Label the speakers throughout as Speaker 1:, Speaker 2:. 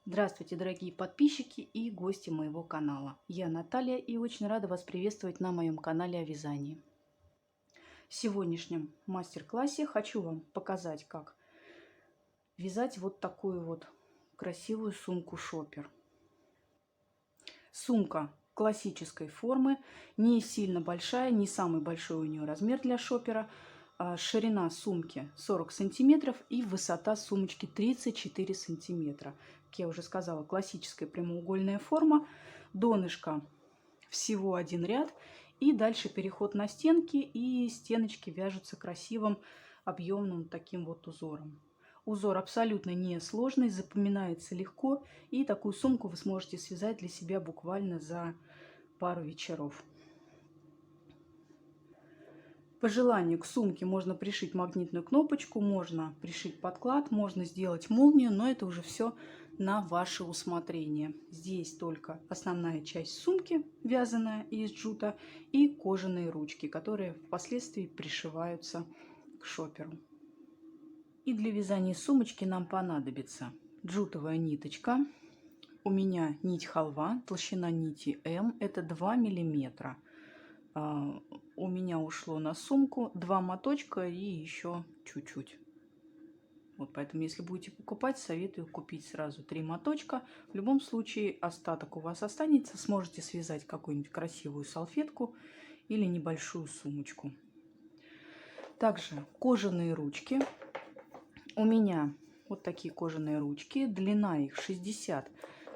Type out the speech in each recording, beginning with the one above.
Speaker 1: Здравствуйте, дорогие подписчики и гости моего канала. Я Наталья и очень рада вас приветствовать на моем канале о вязании. В сегодняшнем мастер-классе хочу вам показать, как вязать вот такую вот красивую сумку-шопер. Сумка классической формы, не сильно большая, не самый большой у нее размер для шопера. Ширина сумки 40 сантиметров и высота сумочки 34 сантиметра. Как я уже сказала, классическая прямоугольная форма. Донышко всего один ряд. И дальше переход на стенки. И стеночки вяжутся красивым объемным таким вот узором. Узор абсолютно не сложный, запоминается легко. И такую сумку вы сможете связать для себя буквально за пару вечеров. По желанию к сумке можно пришить магнитную кнопочку, можно пришить подклад, можно сделать молнию, но это уже все на ваше усмотрение. Здесь только основная часть сумки, вязаная из джута, и кожаные ручки, которые впоследствии пришиваются к шоперу. И для вязания сумочки нам понадобится джутовая ниточка. У меня нить халва, толщина нити М, это 2 миллиметра. У меня ушло на сумку 2 моточка и еще чуть-чуть. Вот поэтому, если будете покупать, советую купить сразу 3 моточка. В любом случае остаток у вас останется. Сможете связать какую-нибудь красивую салфетку или небольшую сумочку. Также кожаные ручки. У меня вот такие кожаные ручки. Длина их 60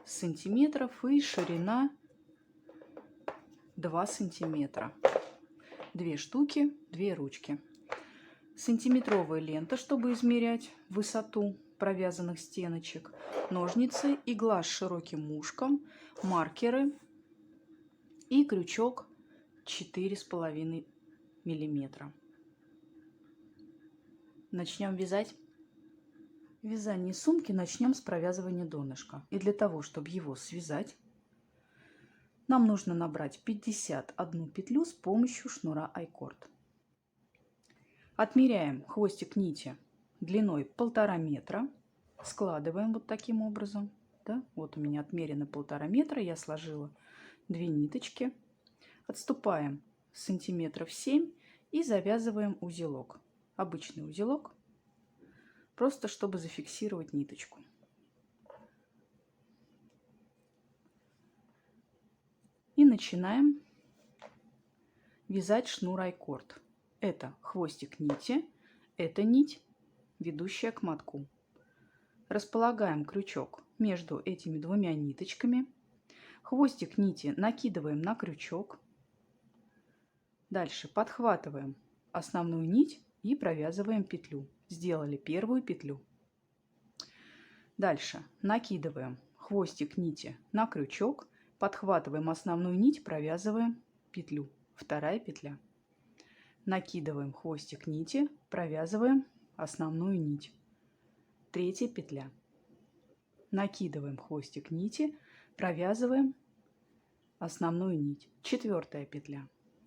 Speaker 1: сантиметров и ширина 2 сантиметра. 2 штуки, 2 ручки. Сантиметровая лента, чтобы измерять высоту провязанных стеночек. Ножницы, игла с широким ушком, маркеры и крючок 4,5 миллиметра. Начнем вязать. Вязание сумки начнем с провязывания донышка. И для того, чтобы его связать, нам нужно набрать 51 петлю с помощью шнура айкорд. Отмеряем хвостик нити длиной 1,5 метра. Складываем вот таким образом. Да? Вот у меня отмерено 1,5 метра. Я сложила 2 ниточки. Отступаем сантиметров 7 и завязываем узелок. Обычный узелок. Просто чтобы зафиксировать ниточку. И начинаем вязать шнур айкорд. Это хвостик нити, это нить, ведущая к мотку. Располагаем крючок между этими двумя ниточками. Хвостик нити накидываем на крючок. Дальше подхватываем основную нить и провязываем петлю. Сделали первую петлю. Дальше накидываем хвостик нити на крючок, подхватываем основную нить, провязываем петлю. Вторая петля. Накидываем хвостик нити, провязываем основную нить. Третья петля. Накидываем хвостик нити, провязываем основную нить. Четвертая петля.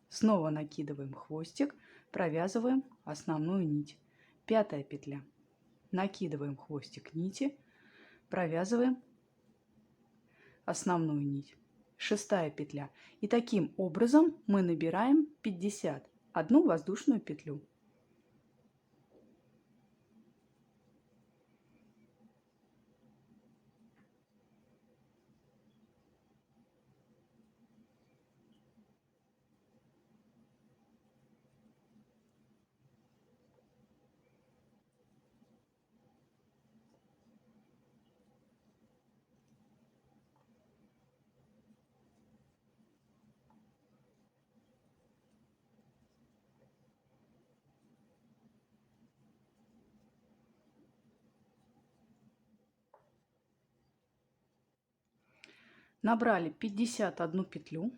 Speaker 1: Снова накидываем хвостик, провязываем основную нить. Пятая петля. Накидываем хвостик нити, провязываем основную нить. Шестая петля. И таким образом мы набираем 51 воздушную петлю. Набрали 51 петлю.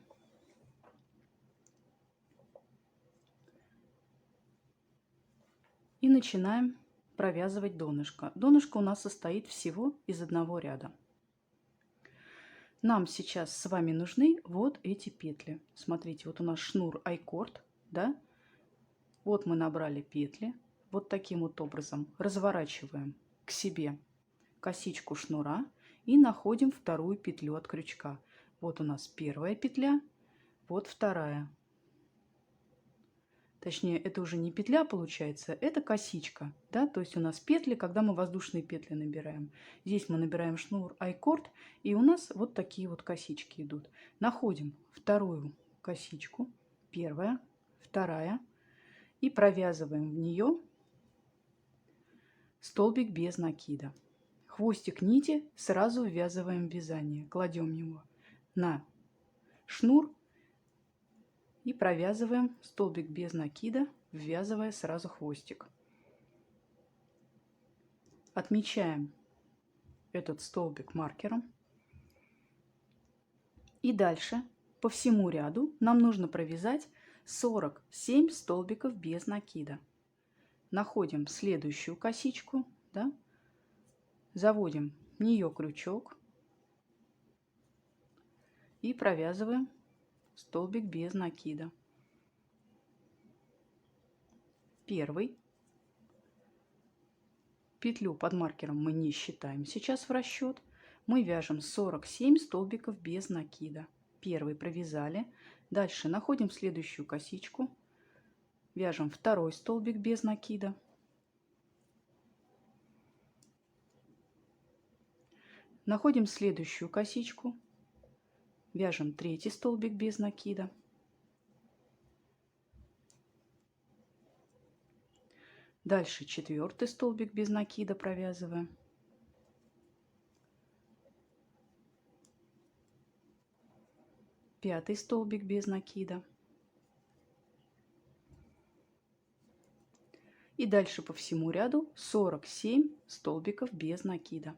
Speaker 1: И начинаем провязывать донышко. Донышко у нас состоит всего из одного ряда. Нам сейчас с вами нужны вот эти петли. Смотрите, вот у нас шнур айкорд, да? Вот мы набрали петли. Вот таким вот образом разворачиваем к себе косичку шнура и находим вторую петлю от крючка. Вот у нас первая петля, вот вторая. Точнее, это уже не петля получается, это косичка, да, то есть у нас петли, когда мы воздушные петли набираем. Здесь мы набираем шнур айкорд, и у нас вот такие вот косички идут. Находим вторую косичку, первая, вторая, и провязываем в нее столбик без накида. Хвостик нити сразу ввязываем в вязание, кладем его на шнур и провязываем столбик без накида, ввязывая сразу хвостик. Отмечаем этот столбик маркером. И дальше по всему ряду нам нужно провязать 47 столбиков без накида. Находим следующую косичку, да, заводим в нее крючок и провязываем столбик без накида. Первый. Петлю под маркером мы не считаем сейчас в расчет. Мы вяжем 47 столбиков без накида. Первый провязали. Дальше находим следующую косичку. Вяжем второй столбик без накида. Находим следующую косичку. Вяжем третий столбик без накида. Дальше четвертый столбик без накида провязываем. Пятый столбик без накида. И дальше по всему ряду 47 столбиков без накида.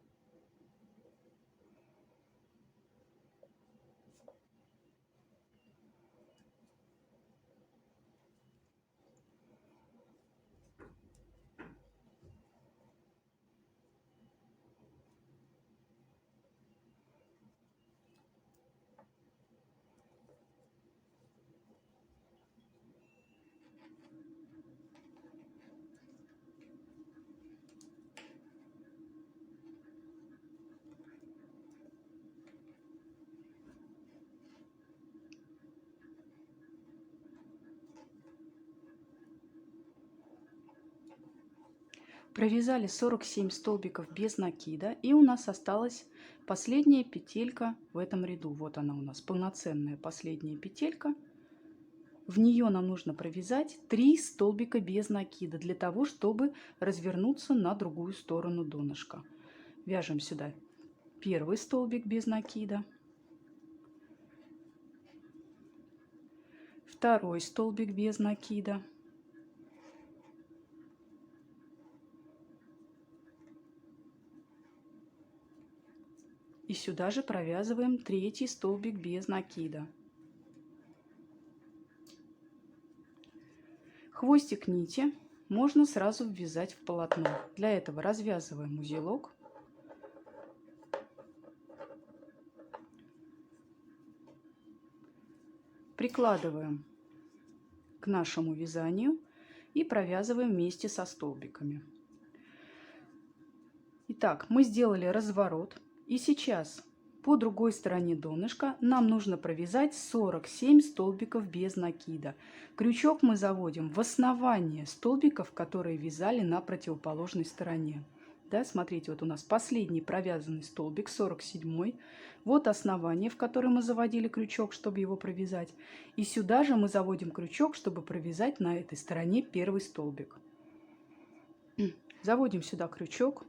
Speaker 1: Провязали 47 столбиков без накида, и у нас осталась последняя петелька в этом ряду. Вот она у нас, полноценная последняя петелька. В нее нам нужно провязать 3 столбика без накида для того, чтобы развернуться на другую сторону донышка. Вяжем сюда первый столбик без накида, второй столбик без накида, и сюда же провязываем третий столбик без накида. Хвостик нити можно сразу ввязать в полотно. Для этого развязываем узелок. Прикладываем к нашему вязанию и провязываем вместе со столбиками. Итак, мы сделали разворот. И сейчас по другой стороне донышка нам нужно провязать 47 столбиков без накида. Крючок мы заводим в основание столбиков, которые вязали на противоположной стороне. Да, смотрите, вот у нас последний провязанный столбик, 47-й. Вот основание, в которое мы заводили крючок, чтобы его провязать. И сюда же мы заводим крючок, чтобы провязать на этой стороне первый столбик. Заводим сюда крючок.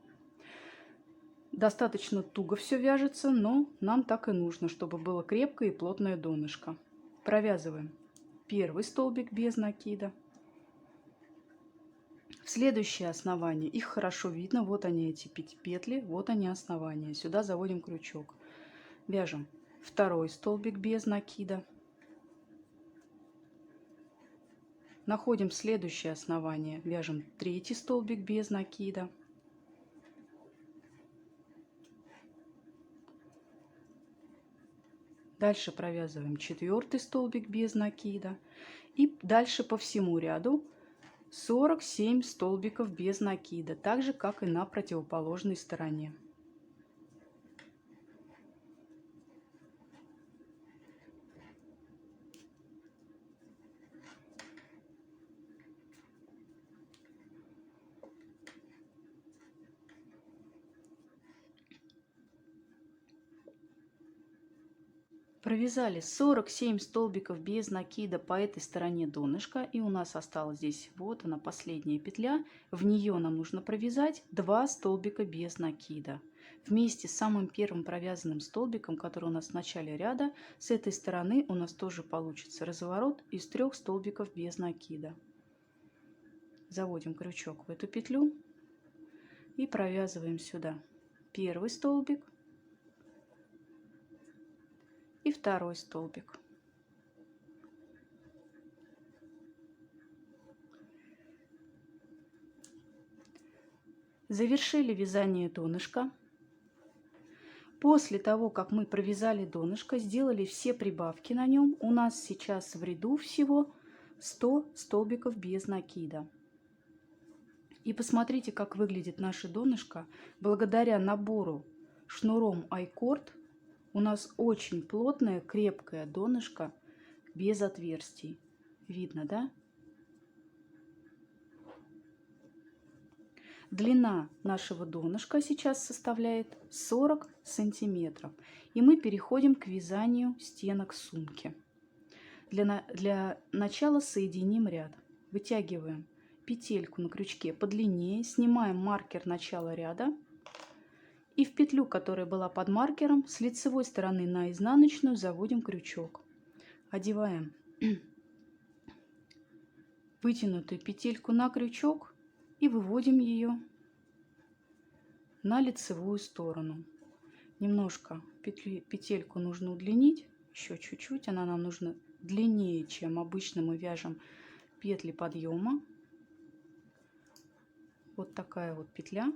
Speaker 1: Достаточно туго все вяжется, но нам так и нужно, чтобы было крепкое и плотное донышко. Провязываем первый столбик без накида. В следующее основание, их хорошо видно, вот они эти петли, вот они основания. Сюда заводим крючок. Вяжем второй столбик без накида. Находим следующее основание, вяжем третий столбик без накида. Дальше провязываем четвертый столбик без накида. И дальше по всему ряду 47 столбиков без накида, так же как и на противоположной стороне. Провязали 47 столбиков без накида по этой стороне донышка, и у нас осталась здесь вот она последняя петля. В нее нам нужно провязать 2 столбика без накида. Вместе с самым первым провязанным столбиком, который у нас в начале ряда, с этой стороны у нас тоже получится разворот из 3 столбиков без накида. Заводим крючок в эту петлю и провязываем сюда первый столбик и второй столбик. Завершили вязание донышка. После того, как мы провязали донышко, сделали все прибавки на нем, у нас сейчас в ряду всего 100 столбиков без накида. И посмотрите, как выглядит наше донышко. Благодаря набору шнуром айкорд у нас очень плотное, крепкое донышко без отверстий. Видно, да? Длина нашего донышка сейчас составляет 40 сантиметров. И мы переходим к вязанию стенок сумки. Для начала соединим ряд. Вытягиваем петельку на крючке подлиннее, снимаем маркер начала ряда. И в петлю, которая была под маркером, с лицевой стороны на изнаночную заводим крючок. Одеваем вытянутую петельку на крючок и выводим ее на лицевую сторону. Немножко петельку нужно удлинить, еще чуть-чуть, она нам нужна длиннее, чем обычно мы вяжем петли подъема. Вот такая вот петля.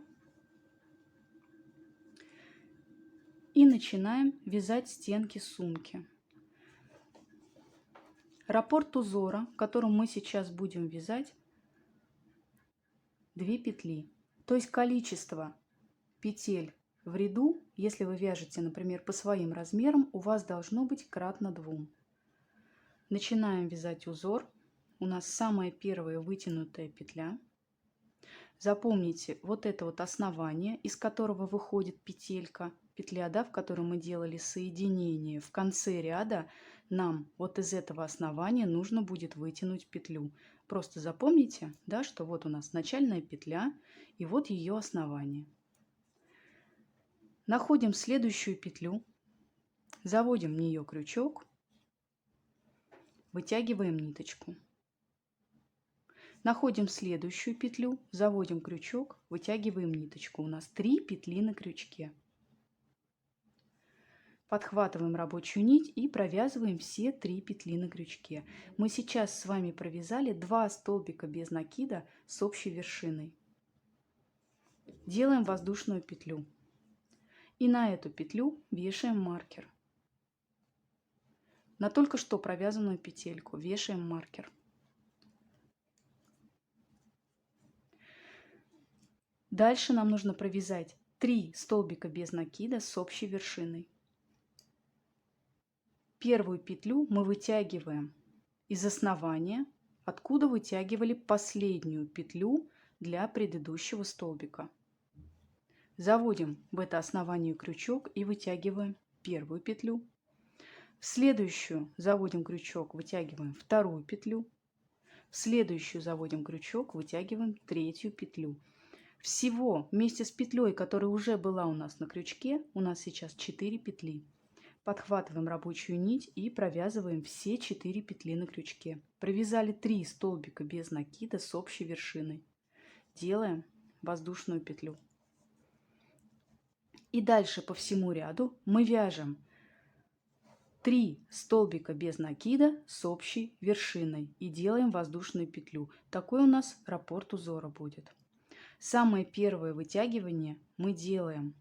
Speaker 1: И начинаем вязать стенки сумки. Раппорт узора, которым мы сейчас будем вязать, 2 петли. То есть количество петель в ряду, если вы вяжете, например, по своим размерам, у вас должно быть кратно 2. Начинаем вязать узор. У нас самая первая вытянутая петля. Запомните, вот это вот основание, из которого выходит петля, да, в которой мы делали соединение. В конце ряда нам вот из этого основания нужно будет вытянуть петлю. Просто запомните, да, что вот у нас начальная петля и вот ее основание. Находим следующую петлю, заводим в нее крючок, вытягиваем ниточку. Находим следующую петлю, заводим крючок, вытягиваем ниточку. У нас 3 петли на крючке. Подхватываем рабочую нить и провязываем все 3 петли на крючке. Мы сейчас с вами провязали 2 столбика без накида с общей вершиной. Делаем воздушную петлю. И на эту петлю вешаем маркер. На только что провязанную петельку вешаем маркер. Дальше нам нужно провязать 3 столбика без накида с общей вершиной. Первую петлю мы вытягиваем из основания, откуда вытягивали последнюю петлю для предыдущего столбика. Заводим в это основание крючок и вытягиваем первую петлю. В следующую заводим крючок, вытягиваем вторую петлю. В следующую заводим крючок, вытягиваем третью петлю. Всего вместе с петлей, которая уже была у нас на крючке, у нас сейчас 4 петли. Подхватываем рабочую нить и провязываем все 4 петли на крючке. Провязали 3 столбика без накида с общей вершиной. Делаем воздушную петлю. И дальше по всему ряду мы вяжем 3 столбика без накида с общей вершиной и делаем воздушную петлю. Такой у нас раппорт узора будет. Самое первое вытягивание мы делаем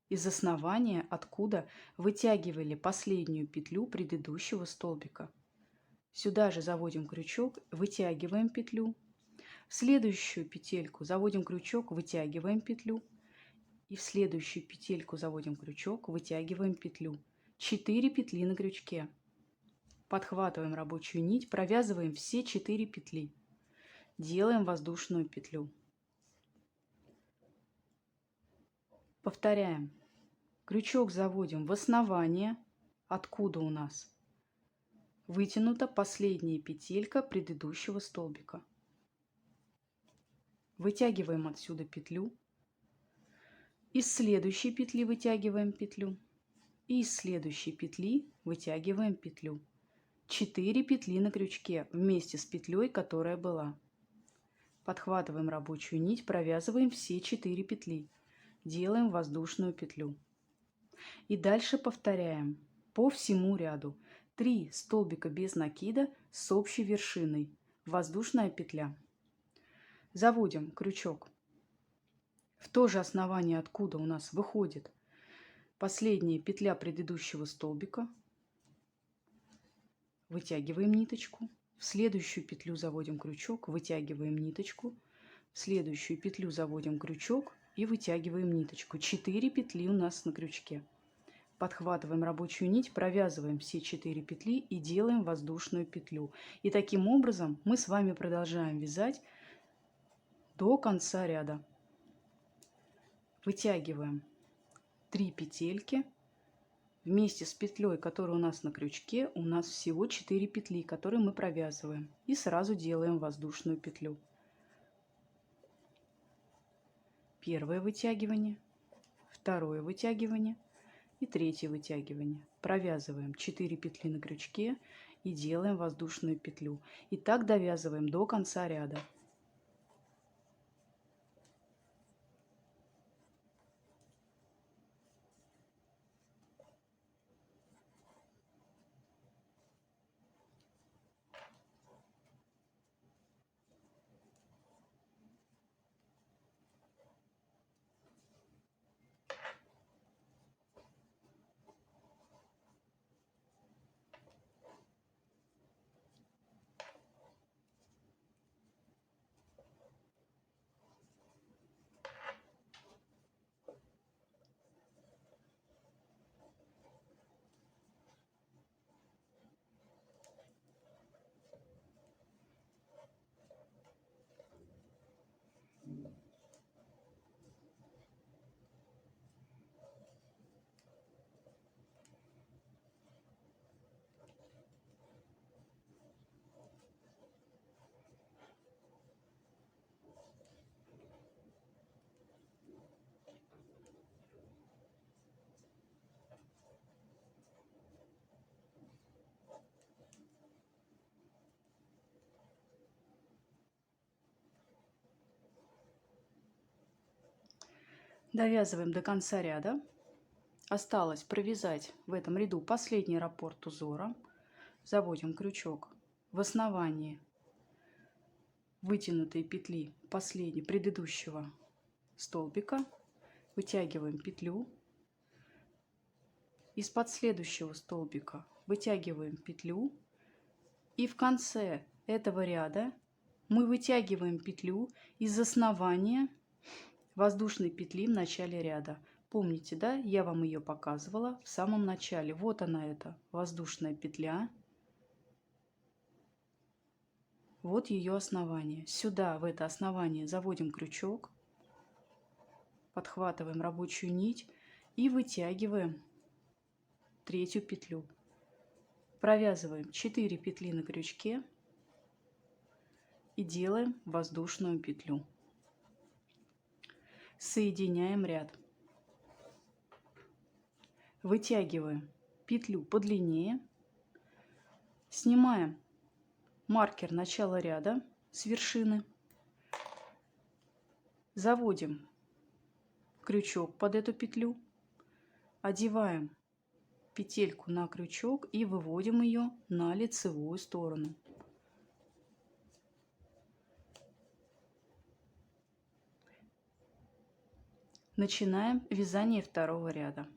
Speaker 1: из основания, откуда вытягивали последнюю петлю предыдущего столбика. Сюда же заводим крючок, вытягиваем петлю. В следующую петельку заводим крючок, вытягиваем петлю. И в следующую петельку заводим крючок, вытягиваем петлю. 4 петли на крючке. Подхватываем рабочую нить, провязываем все 4 петли. Делаем воздушную петлю. Повторяем. Крючок заводим в основание, откуда у нас вытянута последняя петелька предыдущего столбика. Вытягиваем отсюда петлю. Из следующей петли вытягиваем петлю. И из следующей петли вытягиваем петлю. 4 петли на крючке вместе с петлей, которая была. Подхватываем рабочую нить, провязываем все 4 петли. Делаем воздушную петлю. И дальше повторяем по всему ряду. 3 столбика без накида с общей вершиной. Воздушная петля. Заводим крючок в то же основание, откуда у нас выходит последняя петля предыдущего столбика. Вытягиваем ниточку. В следующую петлю заводим крючок, вытягиваем ниточку. В следующую петлю заводим крючок и вытягиваем ниточку. 4 петли у нас на крючке. Подхватываем рабочую нить, провязываем все 4 петли и делаем воздушную петлю. И таким образом мы с вами продолжаем вязать до конца ряда. Вытягиваем 3 петельки. Вместе с петлей, которая у нас на крючке, у нас всего 4 петли, которые мы провязываем. И сразу делаем воздушную петлю. Первое вытягивание, второе вытягивание и третье вытягивание. Провязываем 4 петли на крючке и делаем воздушную петлю. И так довязываем до конца ряда. Довязываем до конца ряда. Осталось провязать в этом ряду последний раппорт узора. Заводим крючок в основании вытянутой петли предыдущего столбика. Вытягиваем петлю. Из-под следующего столбика вытягиваем петлю. И в конце этого ряда мы вытягиваем петлю из основания воздушной петли в начале ряда. Помните, да, я вам ее показывала в самом начале. Вот она, эта воздушная петля. Вот ее основание. Сюда, в это основание, заводим крючок, подхватываем рабочую нить и вытягиваем третью петлю. Провязываем 4 петли на крючке и делаем воздушную петлю. Соединяем ряд. Вытягиваем петлю подлиннее. Снимаем маркер начала ряда с вершины. Заводим крючок под эту петлю. Одеваем петельку на крючок и выводим ее на лицевую сторону. Начинаем вязание второго ряда.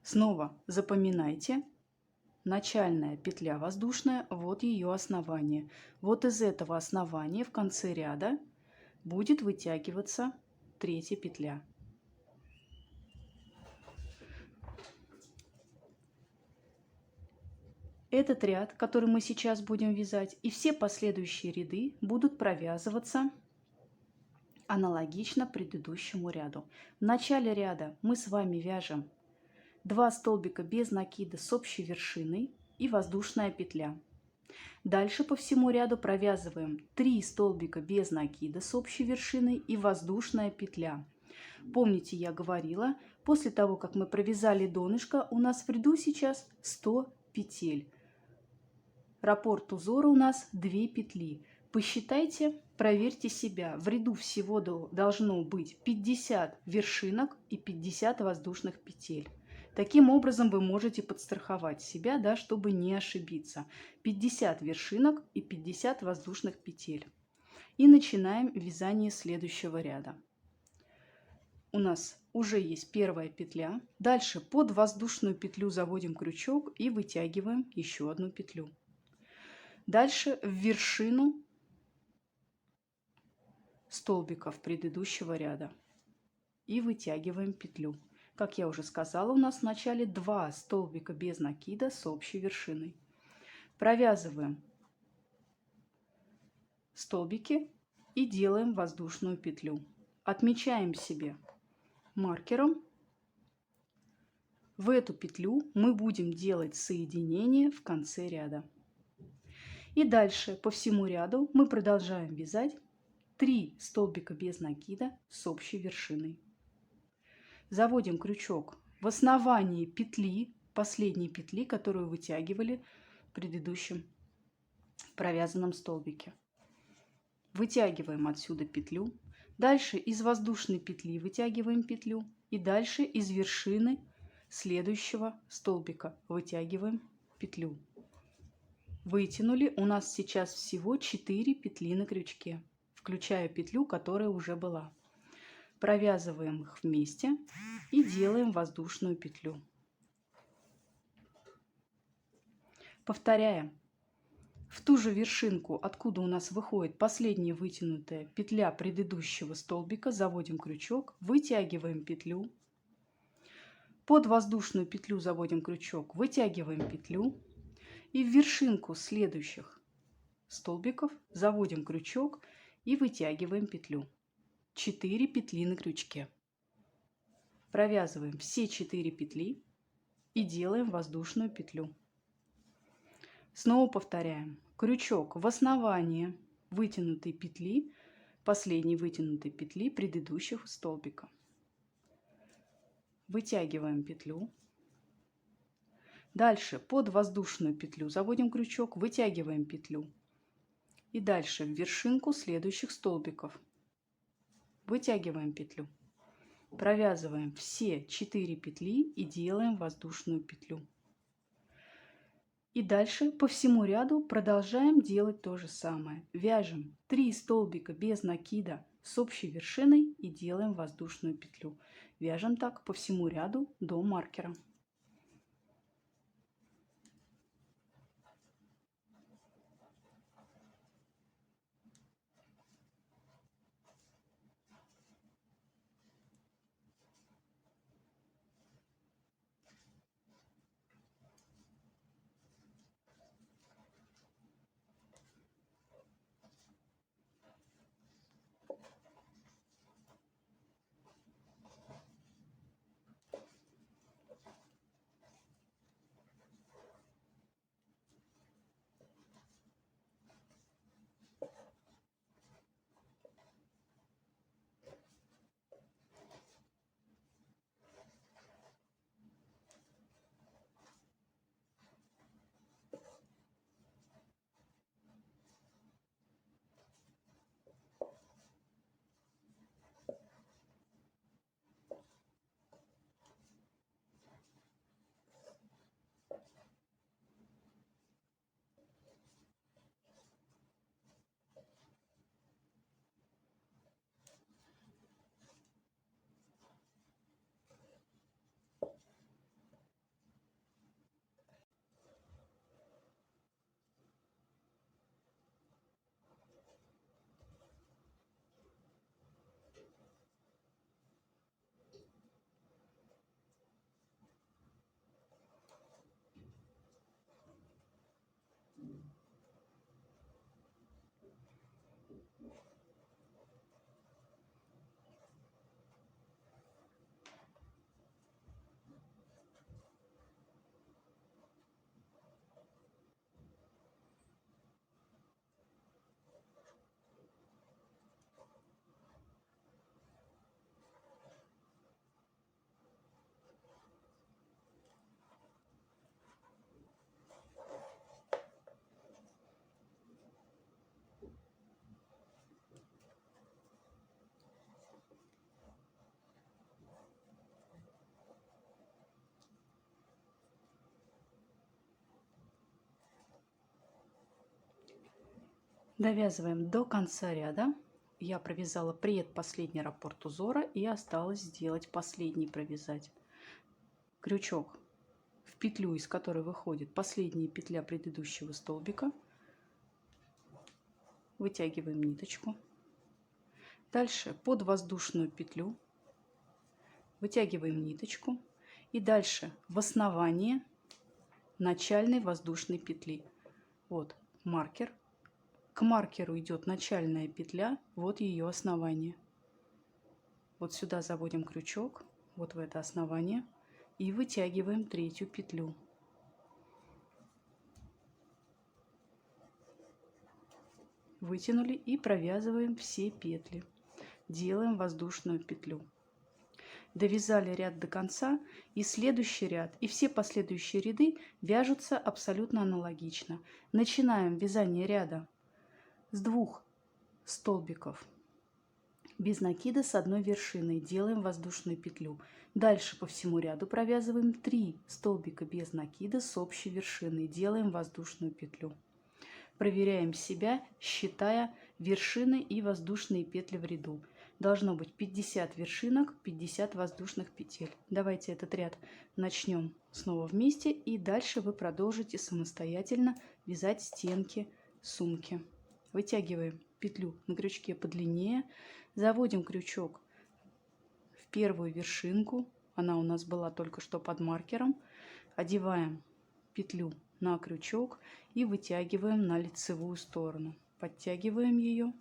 Speaker 1: Снова запоминайте, начальная петля воздушная, вот ее основание. Вот из этого основания в конце ряда будет вытягиваться третья петля. Этот ряд, который мы сейчас будем вязать, и все последующие ряды будут провязываться аналогично предыдущему ряду. В начале ряда мы с вами вяжем 2 столбика без накида с общей вершиной и воздушная петля. Дальше по всему ряду провязываем 3 столбика без накида с общей вершиной и воздушная петля. Помните, я говорила, после того, как мы провязали донышко, у нас в ряду сейчас 100 петель. Раппорт узора у нас 2 петли. Посчитайте, проверьте себя. В ряду всего должно быть 50 вершинок и 50 воздушных петель. Таким образом вы можете подстраховать себя, да, чтобы не ошибиться. 50 вершинок и 50 воздушных петель. И начинаем вязание следующего ряда. У нас уже есть первая петля. Дальше под воздушную петлю заводим крючок и вытягиваем еще одну петлю. Дальше в вершину столбиков предыдущего ряда и вытягиваем петлю. Как я уже сказала, у нас в начале 2 столбика без накида с общей вершиной. Провязываем столбики и делаем воздушную петлю. Отмечаем себе маркером. В эту петлю мы будем делать соединение в конце ряда. И дальше по всему ряду мы продолжаем вязать 3 столбика без накида с общей вершиной. Заводим крючок в основании петли, последней петли, которую вытягивали в предыдущем провязанном столбике. Вытягиваем отсюда петлю. Дальше из воздушной петли вытягиваем петлю. И дальше из вершины следующего столбика вытягиваем петлю. Вытянули. У нас сейчас всего 4 петли на крючке, включая петлю, которая уже была. Провязываем их вместе и делаем воздушную петлю. Повторяем. В ту же вершинку, откуда у нас выходит последняя вытянутая петля предыдущего столбика, заводим крючок, вытягиваем петлю. Под воздушную петлю заводим крючок, вытягиваем петлю. И в вершинку следующих столбиков заводим крючок и вытягиваем петлю. 4 петли на крючке. Провязываем все 4 петли и делаем воздушную петлю. Снова повторяем. Крючок в основании вытянутой петли, последней вытянутой петли предыдущих столбика. Вытягиваем петлю. Дальше под воздушную петлю заводим крючок, вытягиваем петлю. И дальше в вершинку следующих столбиков вытягиваем петлю. Провязываем все 4 петли и делаем воздушную петлю. И дальше по всему ряду продолжаем делать то же самое. Вяжем 3 столбика без накида с общей вершиной и делаем воздушную петлю. Вяжем так по всему ряду до маркера. Довязываем до конца ряда. Я провязала предпоследний раппорт узора и осталось сделать последний, провязать. Крючок в петлю, из которой выходит последняя петля предыдущего столбика. Вытягиваем ниточку. Дальше под воздушную петлю вытягиваем ниточку. И дальше в основание начальной воздушной петли. Вот маркер. К маркеру идет начальная петля, вот ее основание. Вот сюда заводим крючок, вот в это основание, и вытягиваем третью петлю. Вытянули и провязываем все петли. Делаем воздушную петлю. Довязали ряд до конца, и следующий ряд, и все последующие ряды вяжутся абсолютно аналогично. Начинаем вязание ряда с 2 столбиков без накида с одной вершиной, делаем воздушную петлю. Дальше по всему ряду провязываем 3 столбика без накида с общей вершиной, делаем воздушную петлю. Проверяем себя, считая вершины и воздушные петли в ряду. Должно быть 50 вершинок, 50 воздушных петель. Давайте этот ряд начнем снова вместе, и дальше вы продолжите самостоятельно вязать стенки сумки. Вытягиваем петлю на крючке подлиннее, заводим крючок в первую вершинку, она у нас была только что под маркером, одеваем петлю на крючок и вытягиваем на лицевую сторону. Подтягиваем ее,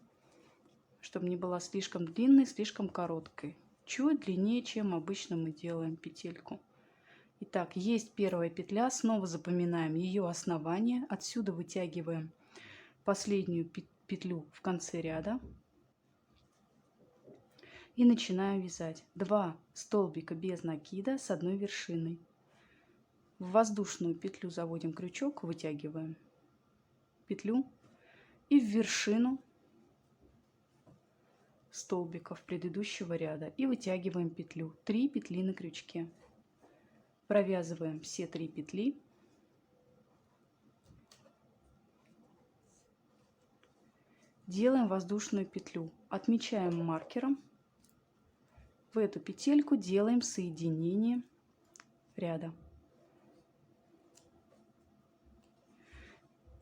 Speaker 1: чтобы не была слишком длинной, слишком короткой. Чуть длиннее, чем обычно мы делаем петельку. Итак, есть первая петля, снова запоминаем ее основание, отсюда вытягиваем последнюю петлю в конце ряда и начинаем вязать 2 столбика без накида с одной вершиной. В воздушную петлю заводим крючок, вытягиваем петлю и в вершину столбиков предыдущего ряда и вытягиваем петлю. 3 петли на крючке. Провязываем все 3 петли. Делаем воздушную петлю. Отмечаем маркером. В эту петельку делаем соединение ряда.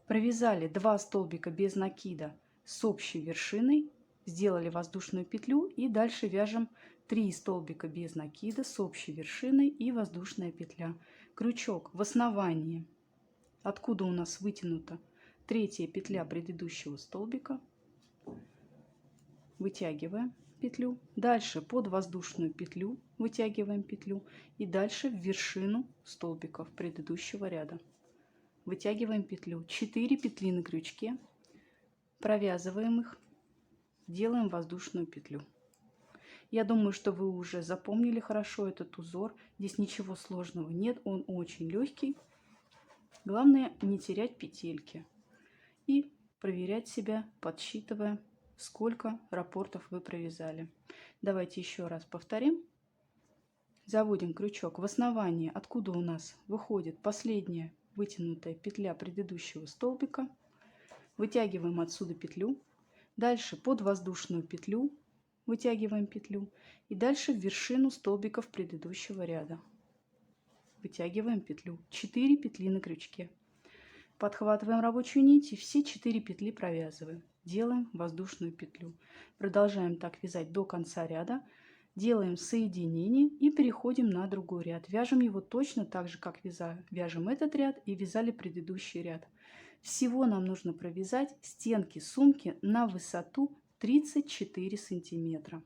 Speaker 1: Провязали 2 столбика без накида с общей вершиной, сделали воздушную петлю и дальше вяжем 3 столбика без накида с общей вершиной и воздушная петля. Крючок в основании, откуда у нас вытянута третья петля предыдущего столбика, вытягиваем петлю, дальше под воздушную петлю вытягиваем петлю и дальше в вершину столбиков предыдущего ряда. Вытягиваем петлю. 4 петли на крючке, провязываем их, делаем воздушную петлю. Я думаю, что вы уже запомнили хорошо этот узор. Здесь ничего сложного нет, он очень легкий. Главное не терять петельки и проверять себя, подсчитывая, сколько раппортов вы провязали. Давайте еще раз повторим. Заводим крючок в основании, откуда у нас выходит последняя вытянутая петля предыдущего столбика. Вытягиваем отсюда петлю. Дальше под воздушную петлю вытягиваем петлю. И дальше в вершину столбиков предыдущего ряда. Вытягиваем петлю. 4 петли на крючке. Подхватываем рабочую нить и все 4 петли провязываем. Делаем воздушную петлю. Продолжаем так вязать до конца ряда. Делаем соединение и переходим на другой ряд. Вяжем его точно так же, как вяжем этот ряд и вязали предыдущий ряд. Всего нам нужно провязать стенки сумки на высоту 34 сантиметра.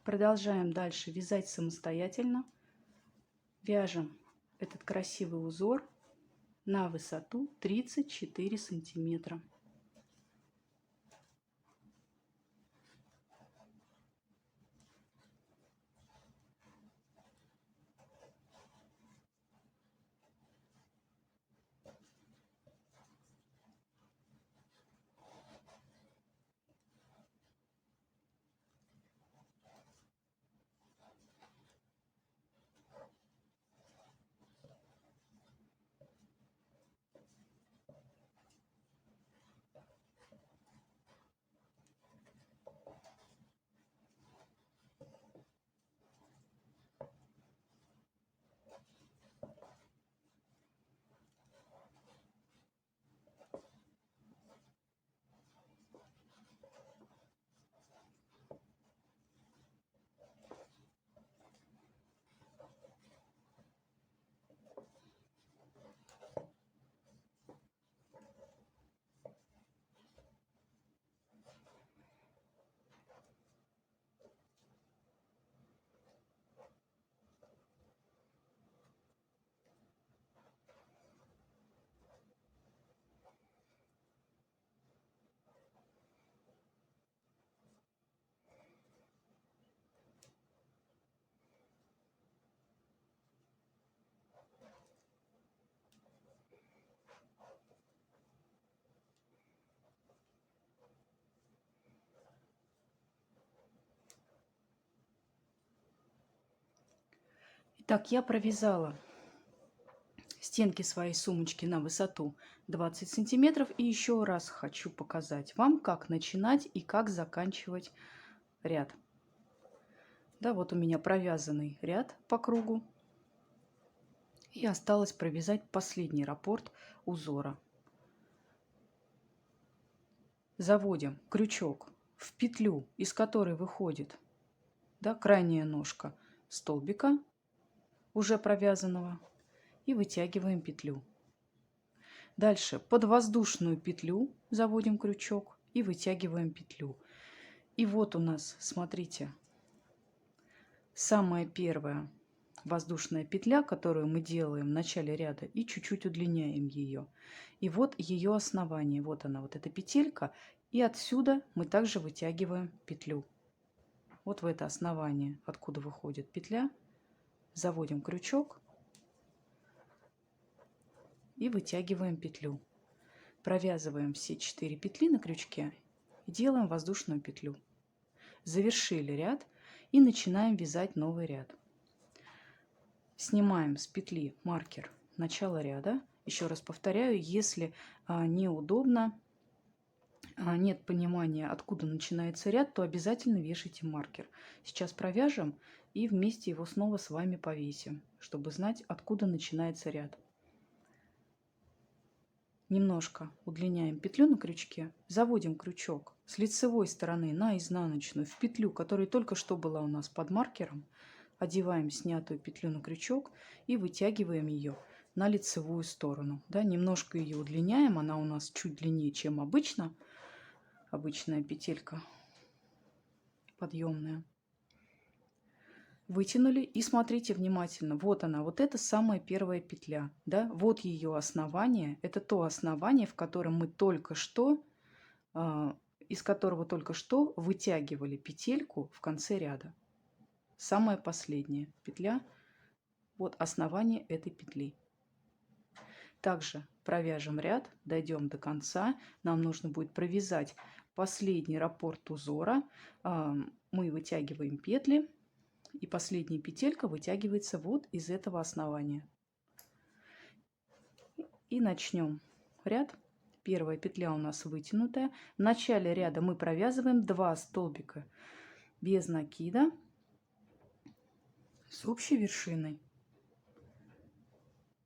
Speaker 1: Продолжаем дальше вязать самостоятельно. Вяжем этот красивый узор на высоту 34 сантиметра. Так, я провязала стенки своей сумочки на высоту 20 сантиметров. И еще раз хочу показать вам, как начинать и как заканчивать ряд. Да, вот у меня провязанный ряд по кругу. И осталось провязать последний раппорт узора. Заводим крючок в петлю, из которой выходит, да, крайняя ножка столбика уже провязанного, и вытягиваем петлю. Дальше под воздушную петлю заводим крючок и вытягиваем петлю. И вот у нас, смотрите, самая первая воздушная петля, которую мы делаем в начале ряда, и чуть-чуть удлиняем ее. И вот ее основание, вот она, вот эта петелька, и отсюда мы также вытягиваем петлю. Вот в это основание, откуда выходит петля, заводим крючок и вытягиваем петлю. Провязываем все 4 петли на крючке и делаем воздушную петлю. Завершили ряд и начинаем вязать новый ряд. Снимаем с петли маркер начала ряда. Еще раз повторяю, если неудобно, нет понимания, откуда начинается ряд, то обязательно вешайте маркер. Сейчас провяжем и вместе его снова с вами повесим, чтобы знать, откуда начинается ряд. Немножко удлиняем петлю на крючке, заводим крючок с лицевой стороны на изнаночную в петлю, которая только что была у нас под маркером. Одеваем снятую петлю на крючок и вытягиваем ее на лицевую сторону. Да, немножко ее удлиняем, она у нас чуть длиннее, чем обычно. Обычная петелька подъемная. Вытянули и смотрите внимательно. Вот она, вот это самая первая петля. Да? Вот ее основание. Это то основание, в котором мы только что, из которого только что вытягивали петельку в конце ряда. Самая последняя петля, вот основание этой петли. Также провяжем ряд, дойдем до конца. Нам нужно будет провязать последний раппорт узора. Мы вытягиваем петли, и последняя петелька вытягивается вот из этого основания. И начнем ряд. Первая петля у нас вытянутая. В начале ряда мы провязываем 2 столбика без накида с общей вершиной.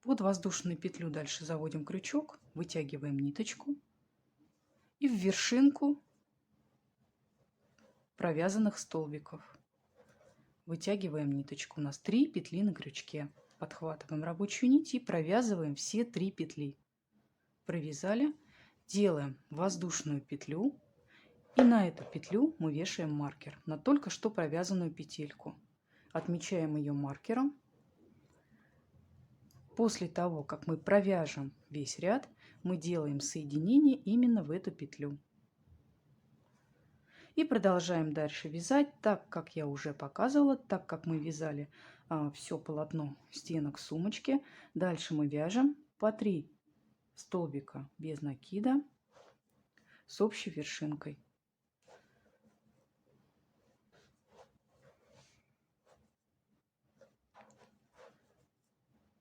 Speaker 1: Под воздушную петлю дальше заводим крючок, вытягиваем ниточку и в вершинку провязанных столбиков вытягиваем ниточку. У нас 3 петли на крючке. Подхватываем рабочую нить и провязываем все 3 петли. Провязали, делаем воздушную петлю, и на эту петлю мы вешаем маркер на только что провязанную петельку. Отмечаем ее маркером. После того, как мы провяжем весь ряд, мы делаем соединение именно в эту петлю. И продолжаем дальше вязать, так как я уже показывала, так как мы вязали все полотно стенок сумочки. Дальше мы вяжем по 3 столбика без накида с общей вершинкой.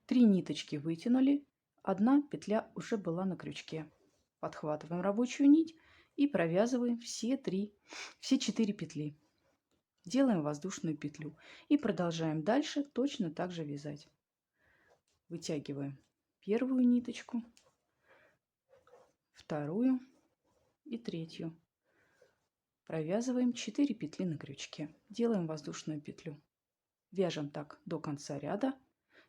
Speaker 1: Три ниточки вытянули, одна петля уже была на крючке. Подхватываем рабочую нить и провязываем все 4 петли. Делаем воздушную петлю и продолжаем дальше точно так же вязать. Вытягиваем первую ниточку, вторую и третью. Провязываем 4 петли на крючке. Делаем воздушную петлю. Вяжем так до конца ряда.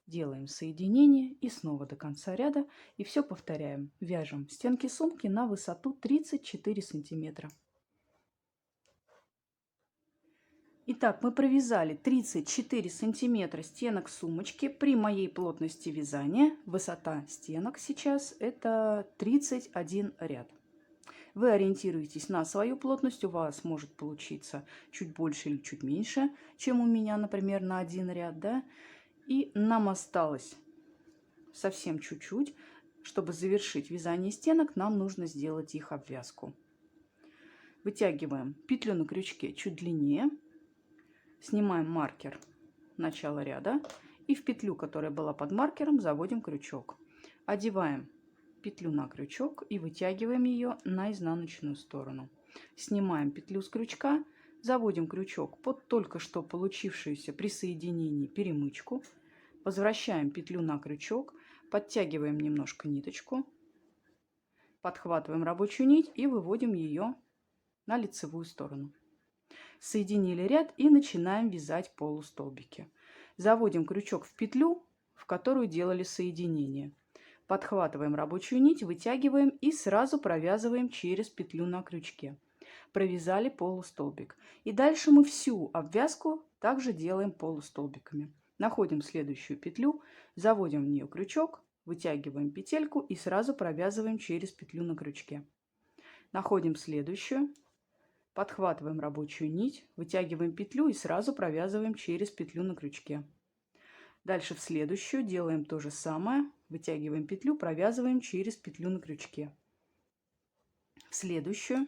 Speaker 1: Делаем соединение и снова до конца ряда. И все повторяем. Вяжем стенки сумки на высоту 34 сантиметра. Итак, мы провязали 34 сантиметра стенок сумочки. При моей плотности вязания высота стенок сейчас это 31 ряд. Вы ориентируетесь на свою плотность, у вас может получиться чуть больше или чуть меньше, чем у меня, например, на один ряд, да? И нам осталось совсем чуть-чуть. Чтобы завершить вязание стенок, нам нужно сделать их обвязку. Вытягиваем петлю на крючке чуть длиннее. Снимаем маркер начала ряда И в петлю, которая была под маркером, заводим крючок. Одеваем петлю на крючок и вытягиваем ее на изнаночную сторону. Снимаем петлю с крючка, заводим крючок под только что получившуюся при соединении перемычку, возвращаем петлю на крючок, подтягиваем немножко ниточку, подхватываем рабочую нить и выводим ее на лицевую сторону. Соединили ряд и начинаем вязать полустолбики. Заводим крючок в петлю, в которую делали соединение. Подхватываем рабочую нить, вытягиваем и сразу провязываем через петлю на крючке. Провязали полустолбик. И дальше мы всю обвязку также делаем полустолбиками. Находим следующую петлю, заводим в нее крючок, вытягиваем петельку и сразу провязываем через петлю на крючке. Находим следующую, подхватываем рабочую нить, вытягиваем петлю и сразу провязываем через петлю на крючке. Дальше в следующую делаем то же самое, вытягиваем петлю, провязываем через петлю на крючке. В следующую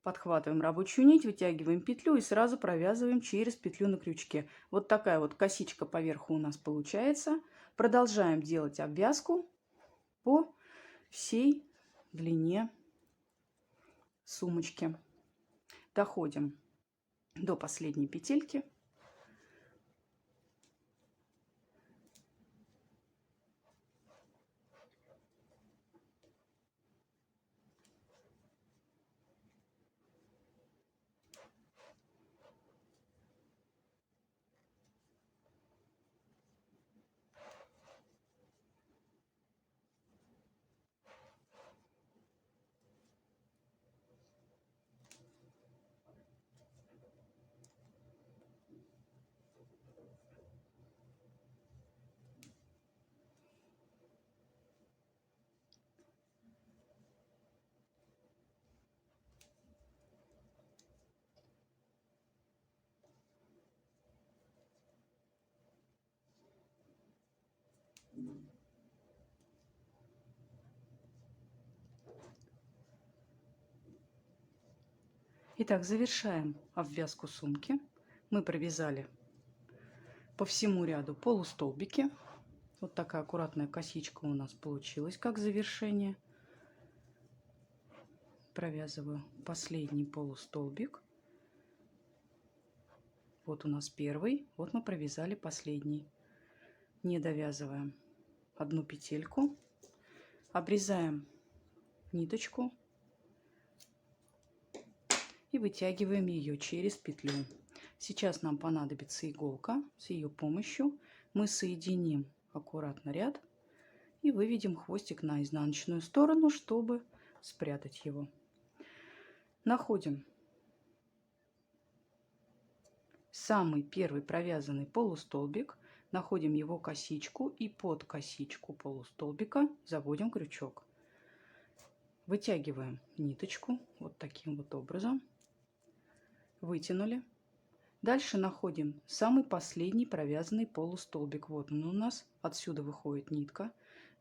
Speaker 1: подхватываем рабочую нить, вытягиваем петлю и сразу провязываем через петлю на крючке. Вот такая вот косичка поверху у нас получается. Продолжаем делать обвязку по всей длине сумочки. Доходим до последней петельки. Итак, завершаем обвязку сумки. Мы провязали по всему ряду полустолбики. Вот такая аккуратная косичка у нас получилась как завершение. Провязываю последний полустолбик. Вот у нас первый, вот мы провязали последний. Не довязываем одну петельку, обрезаем ниточку и вытягиваем ее через петлю. Сейчас нам понадобится иголка. С ее помощью мы соединим аккуратно ряд и выведем хвостик на изнаночную сторону, чтобы спрятать его. Находим самый первый провязанный полустолбик, находим его косичку и под косичку полустолбика заводим крючок. Вытягиваем ниточку вот таким вот образом. Вытянули. Дальше находим самый последний провязанный полустолбик. Вот он у нас. Отсюда выходит нитка.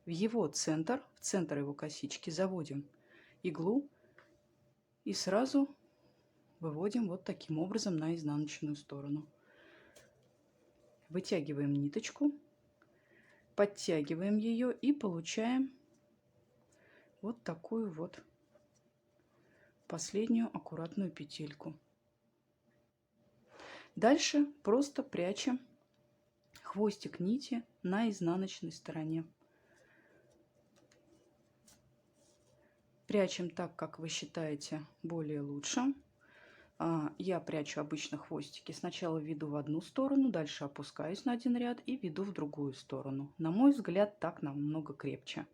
Speaker 1: В его центр, в центр его косички заводим иглу и сразу выводим вот таким образом на изнаночную сторону. Вытягиваем ниточку, подтягиваем ее и получаем вот такую вот последнюю аккуратную петельку. Дальше просто прячем хвостик нити на изнаночной стороне. Прячем так, как вы считаете более лучше. Я прячу обычно хвостики. Сначала веду в одну сторону, дальше опускаюсь на один ряд и веду в другую сторону. На мой взгляд, так намного крепче.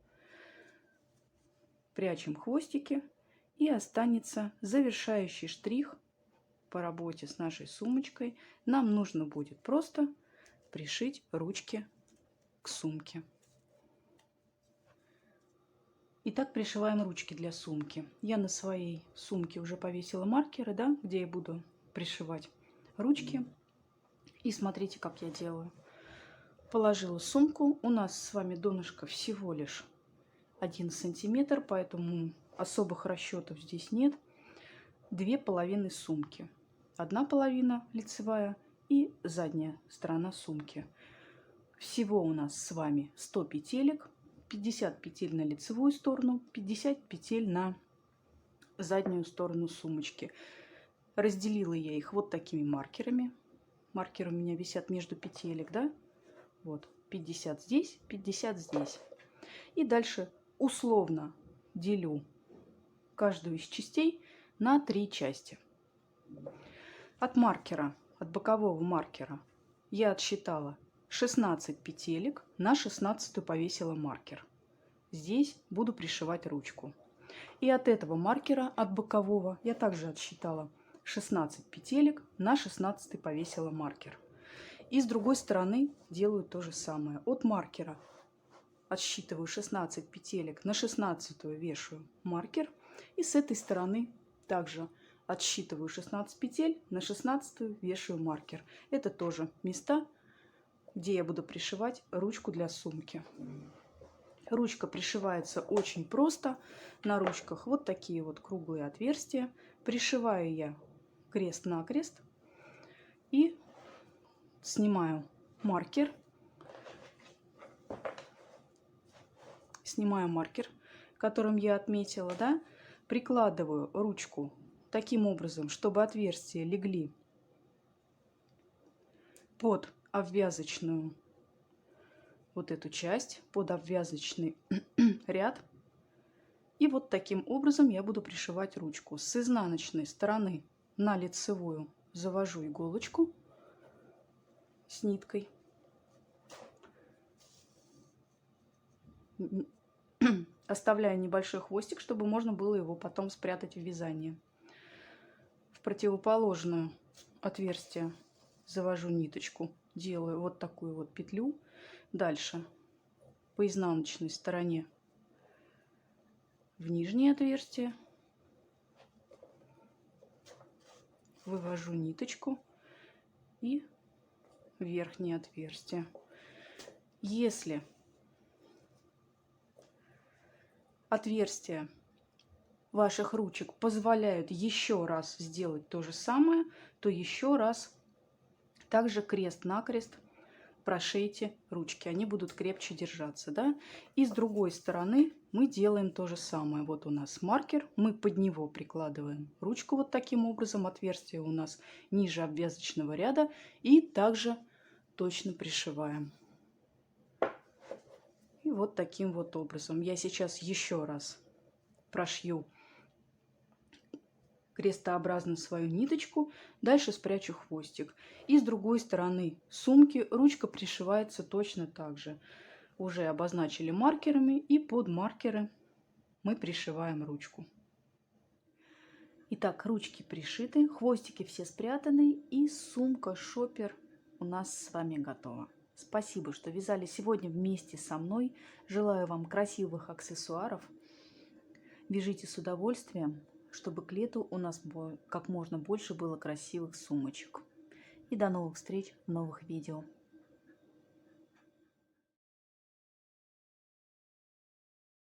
Speaker 1: Прячем хвостики и останется завершающий штрих по работе с нашей сумочкой. Нам нужно будет просто пришить ручки к сумке. Итак, пришиваем ручки для сумки. Я на своей сумке уже повесила маркеры, да, где я буду пришивать ручки. И смотрите, как я делаю. Положила сумку. У нас с вами донышко всего лишь 1 сантиметр, поэтому особых расчетов здесь нет. 2 половины сумки. Одна половина лицевая и задняя сторона сумки. Всего у нас с вами 100 петелек, 50 петель на лицевую сторону, 50 петель на заднюю сторону сумочки. Разделила я их вот такими маркерами. Маркеры у меня висят между петелек, да? Вот, 50 здесь, 50 здесь. И дальше условно делю каждую из частей на 3 части. От маркера, от бокового маркера я отсчитала 16 петелек, на 16 повесила маркер. Здесь буду пришивать ручку. И от этого маркера, от бокового, я также отсчитала 16 петелек, на 16 повесила маркер. И с другой стороны делаю то же самое. От маркера отсчитываю 16 петелек, на 16 вешаю маркер. И с этой стороны также отсчитываю 16 петель, на 16 вешаю маркер. Это тоже места, где я буду пришивать ручку для сумки. Ручка пришивается очень просто. На ручках вот такие вот круглые отверстия. Пришиваю я крест-накрест и снимаю маркер. Снимаю маркер, которым я отметила, да? Прикладываю ручку таким образом, чтобы отверстия легли под обвязочную вот эту часть, под обвязочный ряд. И вот таким образом я буду пришивать ручку. С изнаночной стороны на лицевую завожу иголочку с ниткой. Оставляю небольшой хвостик, чтобы можно было его потом спрятать в вязание. В противоположное отверстие завожу ниточку, делаю вот такую вот петлю. Дальше по изнаночной стороне в нижнее отверстие вывожу ниточку и в верхнее отверстие. Если отверстия ваших ручек позволяют еще раз сделать то же самое, то еще раз также крест-накрест прошейте ручки, они будут крепче держаться, да? И с другой стороны мы делаем то же самое. Вот у нас маркер, мы под него прикладываем ручку вот таким образом, отверстие у нас ниже обвязочного ряда, и также точно пришиваем. И вот таким вот образом. Я сейчас еще раз прошью крестообразно свою ниточку, дальше спрячу хвостик. И с другой стороны сумки ручка пришивается точно так же. Уже обозначили маркерами, и под маркеры мы пришиваем ручку. Итак, ручки пришиты, хвостики все спрятаны, и сумка-шопер у нас с вами готова. Спасибо, что вязали сегодня вместе со мной. Желаю вам красивых аксессуаров. Вяжите с удовольствием, чтобы к лету у нас как можно больше было красивых сумочек. И до новых встреч в новых видео.